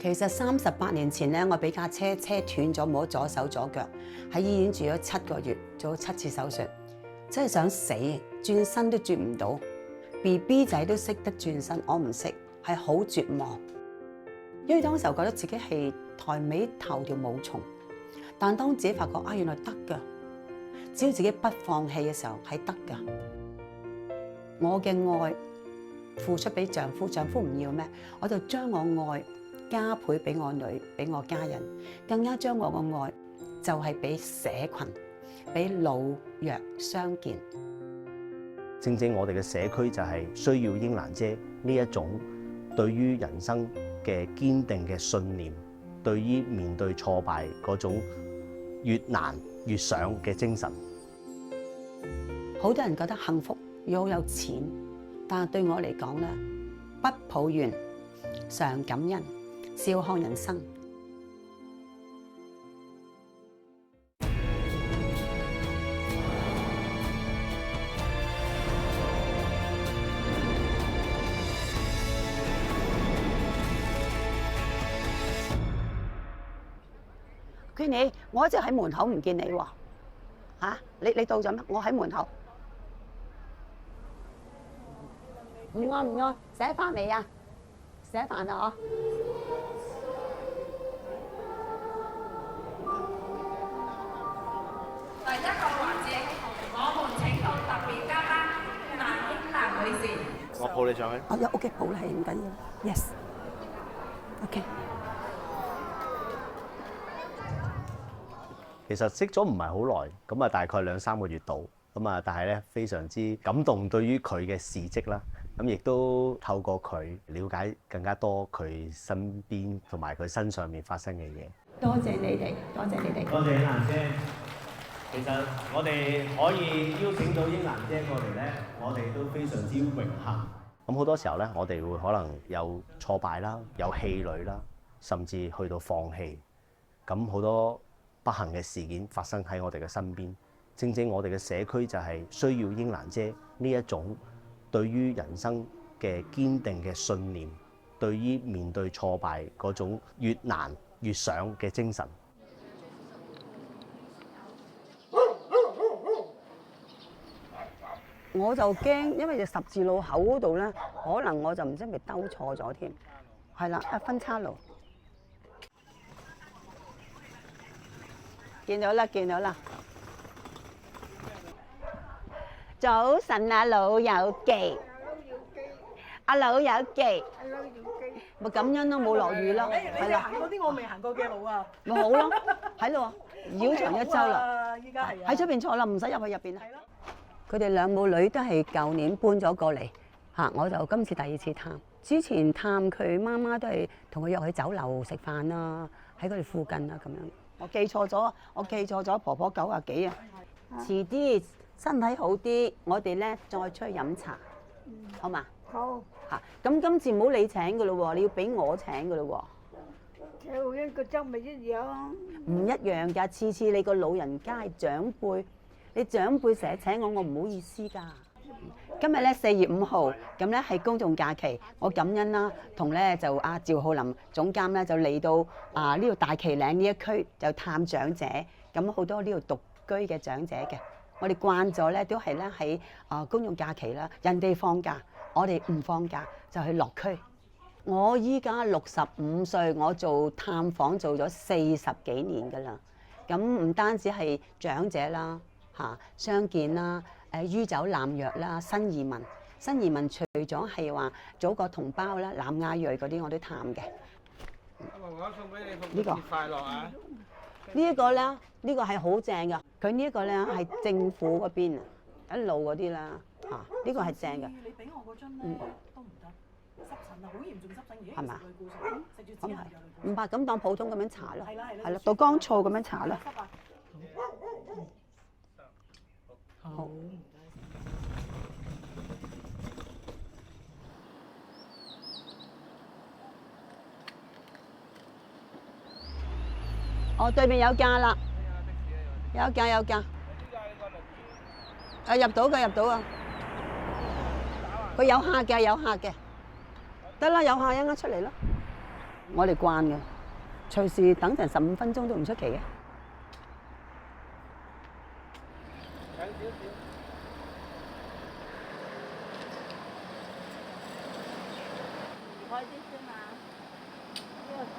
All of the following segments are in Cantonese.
其實38年前咧，我俾架車斷咗，冇咗左手左腳，喺醫院住咗7個月，做咗7次手術，真係想死，轉身都轉唔到。BB 仔都識得轉身，我唔識，係好絕望。因為當時候覺得自己係台尾頭條毛蟲，但當自己發覺啊，原來得㗎，只要自己不放棄嘅時候係得㗎。我嘅愛付出俾丈夫，丈夫唔要咩，我就將我愛加倍俾我女，俾我家人，更加將我個愛就係俾社群，俾老弱傷健。正正我哋嘅社區就係需要英蘭姐呢一種對於人生嘅堅定嘅信念，對於面對挫敗嗰種越難越上嘅精神。好多人覺得幸福要好有錢，但係對我嚟講咧，不抱怨，常感恩，笑看人生。Queenie，我一直喺門口唔見你喎，嚇？你到咗咩？我喺門口。唔該唔該，寫飯未啊？寫飯啦嗬。第一個環節，我們請到特別嘉賓蘭英蘭女士。我抱你上去。有 OK， 抱啦係唔緊要。Yes。OK。其實識咗唔係好耐，咁啊大概2-3個月度，咁啊但係咧非常之感動，對於佢嘅事蹟啦，咁亦都透過佢了解更加多佢身邊同埋佢身上面發生嘅嘢。多謝你哋，多謝你哋。多謝英蘭姐。其實我哋可以邀請到英蘭姐過嚟咧，我哋都非常之榮幸。咁好多時候咧，我哋會可能有挫敗啦，有氣餒啦，甚至去到放棄。咁好多不幸嘅事件發生喺我哋嘅身邊，正正我哋嘅社區就係需要英蘭姐呢一種對於人生嘅堅定嘅信念，對於面對挫敗嗰種越難越上嘅精神。我就驚，因為十字路口嗰度咧，可能我就唔知係咪兜錯咗添。係啦，分岔路。見到啦，見到啦。早晨啊，老友記。阿老友記。咪咁樣都冇落雨咯，係啦。行嗰啲我未行過嘅路啊。咪好咯，喺度繞場一周啦。依家係喺出邊坐啦，唔使入去入邊啦。佢哋兩母女都係舊年搬咗過嚟，我就今次第2次探。之前探佢媽媽都係同佢約去酒樓食飯啦，喺佢哋附近啊咁樣。我記錯咗，婆婆90幾啊。遲啲身體好啲，我哋咧再出去飲茶，好嘛？好。嚇，咁今次唔好你請嘅咯喎，你要俾我請嘅咯喎。有一個週咪一樣。唔一樣㗎，次次你個老人家係長輩，你長輩成日請我唔好意思㗎。今日咧4月5號，咁咧係公眾假期，我感恩啦，同咧就阿趙浩林總監咧就嚟到呢度大旗嶺呢一區就探長者，咁好多呢度獨居嘅長者嘅，我哋慣咗咧都係咧喺公眾假期啦，人哋放假，我哋唔放假就去落區。我依家65歲，我做探訪做咗40幾年㗎啦，咁唔單止係長者啦，傷健啦。酗酒濫藥啦，新移民除咗係話祖國同胞啦、南亞裔嗰啲我都探嘅。阿婆婆送俾你，復活節快樂啊！呢一個咧，呢個係好正㗎。佢呢一個咧係政府嗰邊啊，一路嗰啲啦呢個係正嘅。你俾我嗰樽咧都唔得，濕疹啊，好嚴重濕疹，而家係嘛？食住止痕藥嚟。唔怕咁當普通咁樣搽咯，係啦，倒乾醋咁樣搽啦。好。哦，對面有架啦，有架。入到啊！佢有客嘅，得啦，有客一陣間出嚟咯。我哋慣嘅，隨時等陣15分鐘都唔出奇嘅。等少少。開啲先嘛，呢個先。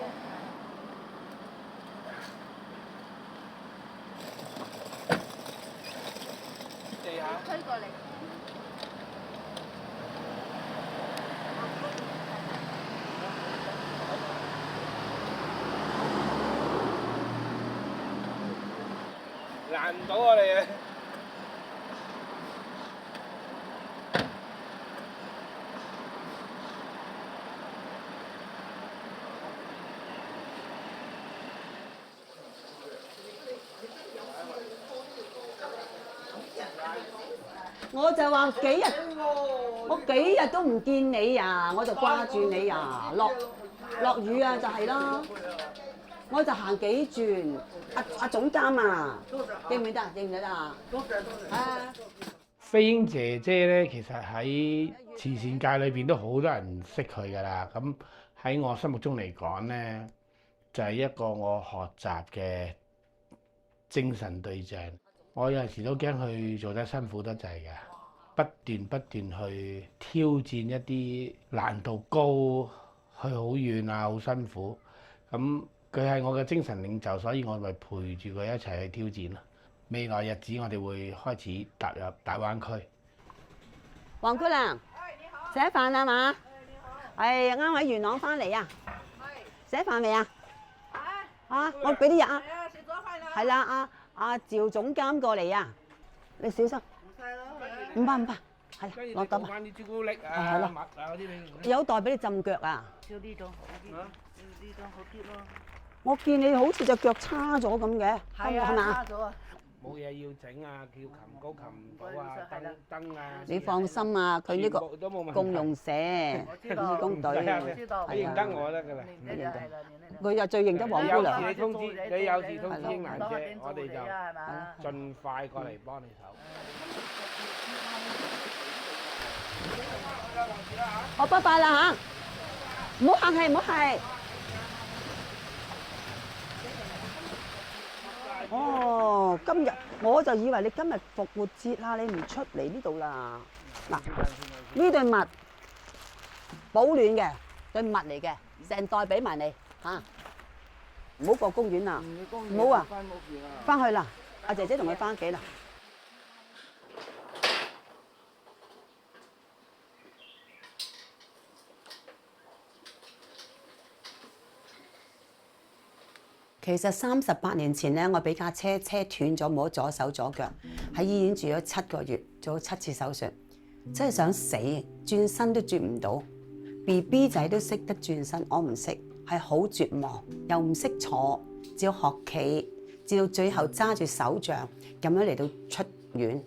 地下。推過嚟。難唔到我哋啊！我就話我幾日都唔見你呀，我就掛住你呀，落雨啊就係啦，我就行幾轉，阿總監啊，認唔認得？認唔認得啊？啊！飛鷹姐姐咧，其實喺慈善界裏邊都好多人識佢㗎啦。咁喺我心目中嚟講咧，就係一個我學習嘅精神對象。我有陣時都驚佢做得辛苦得滯嘅，不斷去挑戰一啲難度高，去好遠啊，好辛苦。咁佢係我嘅精神領袖，所以我咪陪住佢一齊去挑戰咯。未來日子我哋會開始踏入大灣區。黃姑娘，食飯啦嘛？係啱喺元朗翻嚟啊！食飯未啊？啊！我俾啲嘢啊！食咗飯啦。係啦，阿趙總監過嚟啊！你小心。唔怕，係跟住落袋吧。翻啲朱古力係啊、咯蜜啊嗰啲俾你。有袋俾你浸腳啊！少呢種，呢種好啲咯。我見你好似隻腳差咗咁嘅，係差嘛？咗啊！冇嘢要整啊，叫琴高琴寶啊，燈啊。你放心啊，佢呢個都冇問題共用社義工隊，你認得我得㗎啦。佢就最認得黃姑娘。你有時通知英蘭姐，我哋就盡快過嚟幫你手。我拜拜啦嚇，唔好客氣，唔好客氣。哦，今日我就以為你今日復活節啦，你唔出嚟呢度啦。嗱，呢對襪保暖嘅對襪嚟嘅，成袋俾埋你嚇。唔好過公園啦，唔好啊，翻去啦，阿姐姐同佢翻屋企啦。其實38年前咧，我俾架車斷咗，冇咗左手左腳，喺醫院住咗7個月，做咗7次手術，真係想死，轉身都轉唔到。BB 仔都識得轉身，我唔識，係好絕望，又唔識坐，只要學企，至到最後揸住手杖咁樣嚟到出院。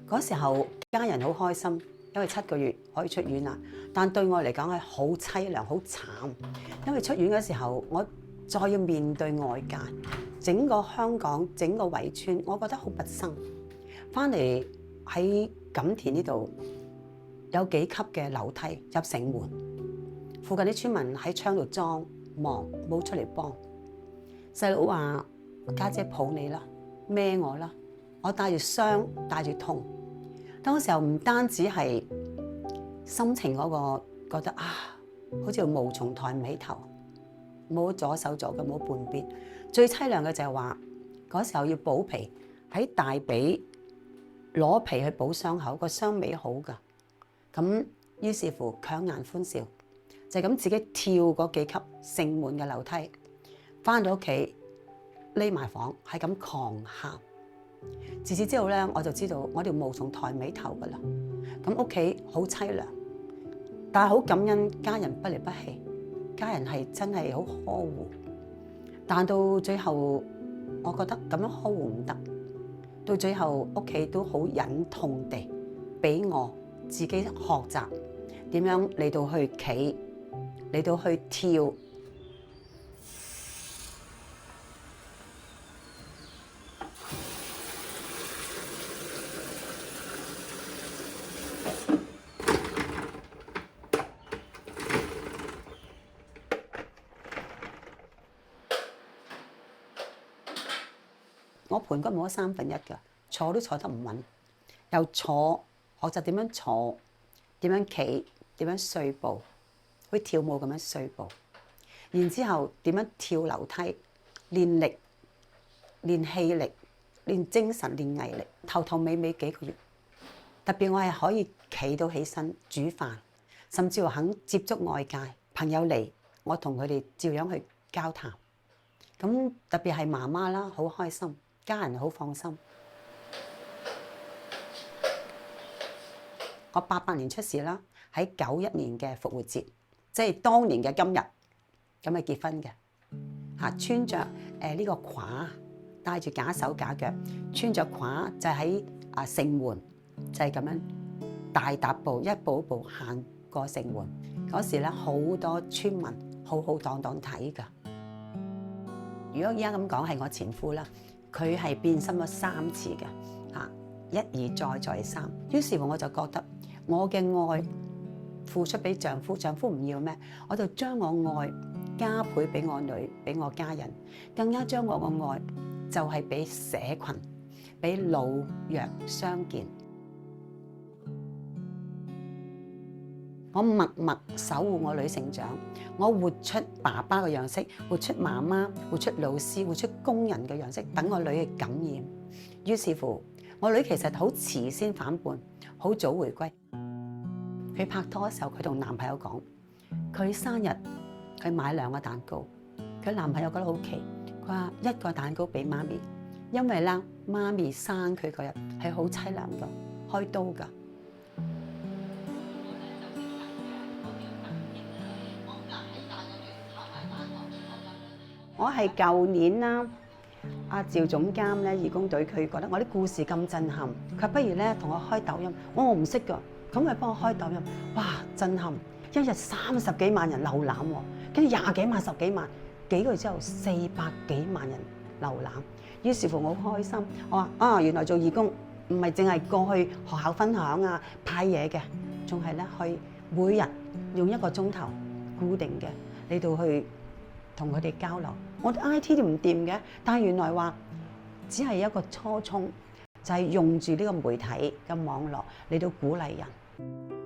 嗰時候家人好開心，因為7個月可以出院啦。但對我嚟講係好凄涼、好慘，因為出院嗰時候我再要面對外界，整個香港、整個圍村，我覺得好陌生。翻嚟喺錦田呢度有幾級嘅樓梯入城門，附近啲村民喺窗度裝忙，冇出嚟幫。細佬話：家姐抱你啦，孭我啦。我帶住傷，帶住痛。當時候唔單止係心情嗰個覺得啊，好似無從抬唔起頭。冇左手左腳冇半邊，最凄涼嘅就係話嗰時候要補皮，喺大髀攞皮去補傷口，個傷未好㗎。咁於是乎強顏歡笑，就咁自己跳嗰幾級城門嘅樓梯，返到屋企匿埋房，係咁狂喊。自此之後咧，我就知道我哋無從抬尾頭㗎啦。咁屋企好凄涼，但係好感恩家人不離不棄。家人係真係好呵護，但到最後，我覺得咁樣呵護唔得。到最後屋企都好忍痛地俾我自己學習點樣嚟到去企，嚟到去跳。我盤骨冇咗1/3㗎，坐都坐得唔穩。又坐學習點樣坐，點樣企，點樣碎步，好似跳舞咁樣碎步。然之後點樣跳樓梯，練力、練氣力、練精神、練毅力，頭頭尾尾幾個月。特別我係可以企到起身煮飯，甚至乎肯接觸外界朋友嚟，我同佢哋照樣去交談。咁特別係媽媽啦，好開心，家人好放心。我88年出世啦，喺91年嘅復活節，即係當年嘅今日，咁係結婚嘅。穿着呢個褂，戴住假手假腳，穿着褂就喺城門，就係咁樣大踏步，一步一步行過城門。嗰時咧好多村民浩浩蕩蕩睇㗎。如果而家咁講係我前夫啦，佢係變心咗3次嘅，一而再三。於是乎我就覺得我嘅愛付出俾丈夫，丈夫唔要咩，我就將我愛加倍俾我女，俾我家人，更加將我嘅愛就係俾社群，俾老弱傷健。我默默守護我女成長，我活出爸爸嘅樣式，活出媽媽，活出老師，活出工人嘅樣式，等我女嘅感染。於是乎，我女其實好遲先反叛，好早回歸。佢拍拖嘅時候，佢同男朋友講，佢生日佢買2個蛋糕，佢男朋友覺得好奇，佢話1個蛋糕俾媽咪，因為啦媽咪生佢嗰日係好凄涼㗎，開刀㗎。我係舊年啦，阿趙總監咧義工隊，佢覺得我啲故事咁震撼，佢不如咧同我開抖音，我唔識㗎，咁佢幫我開抖音，哇震撼！一日30幾萬人瀏覽喎，跟住20幾萬、10幾萬，幾個月之後400幾萬人瀏覽，於是乎我好開心，我話原來做義工唔係淨係過去學校分享啊派嘢嘅，仲係咧去每日用1個鐘頭固定嘅嚟到去同佢哋交流。我 IT 都唔掂嘅，但係原來話只係一個初衷，就係用住呢個媒體嘅網絡嚟到鼓勵人。